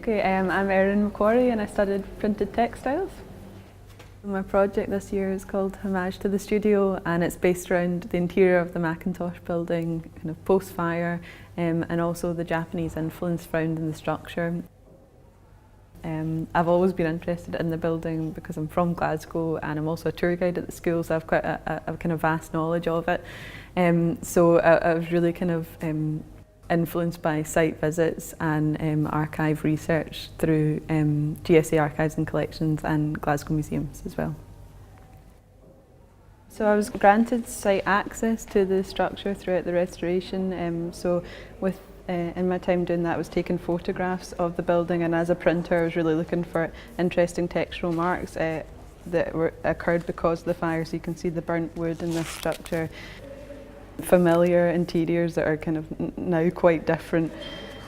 Okay, I'm Erin McQuarrie and I studied printed textiles. My project this year is called Homage to the Studio, and it's based around the interior of the Macintosh building, kind of post-fire, and also the Japanese influence found in the structure. I've always been interested in the building because I'm from Glasgow and I'm also a tour guide at the school, so I've quite a kind of vast knowledge of it. So I was really kind of influenced by site visits and archive research through GSA Archives and Collections and Glasgow Museums as well. So I was granted site access to the structure throughout the restoration, in my time doing that I was taking photographs of the building, and as a printer I was really looking for interesting textural marks that occurred because of the fire. So you can see the burnt wood in this structure, familiar interiors that are kind of now quite different.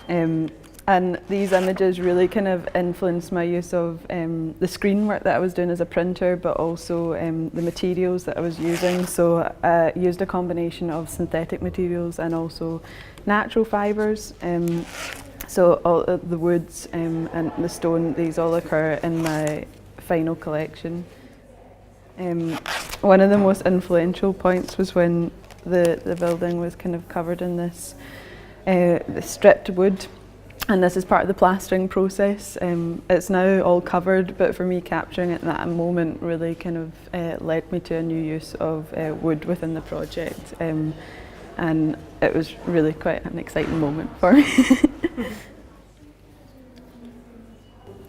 And these images really kind of influenced my use of the screen work that I was doing as a printer, but also the materials that I was using. So I used a combination of synthetic materials and also natural fibres. So all the woods and the stone, these all occur in my final collection. One of the most influential points was when the building was kind of covered in this stripped wood. And this is part of the plastering process. It's now all covered, but for me capturing it in that moment really kind of led me to a new use of wood within the project. And it was really quite an exciting moment for me.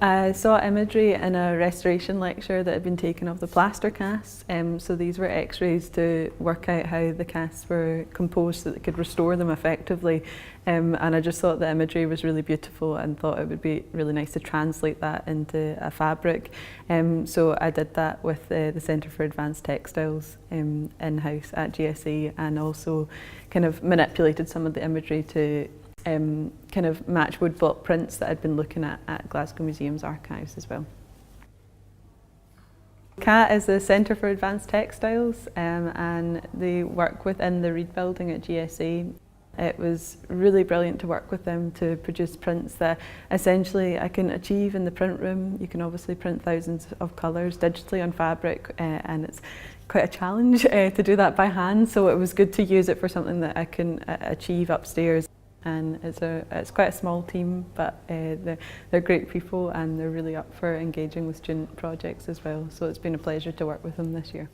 I saw imagery in a restoration lecture that had been taken of the plaster casts. So these were x-rays to work out how the casts were composed so that they could restore them effectively. And I just thought the imagery was really beautiful and thought it would be really nice to translate that into a fabric. So I did that with the Centre for Advanced Textiles in-house at GSA, and also kind of manipulated some of the imagery to kind of match wood block prints that I'd been looking at Glasgow Museum's archives as well. CAT is the Centre for Advanced Textiles, and they work within the Reed building at GSA. It was really brilliant to work with them to produce prints that essentially I can achieve in the print room. You can obviously print thousands of colours digitally on fabric, and it's quite a challenge to do that by hand, so it was good to use it for something that I can achieve upstairs. And it's quite a small team, but they're great people and they're really up for engaging with student projects as well. So it's been a pleasure to work with them this year.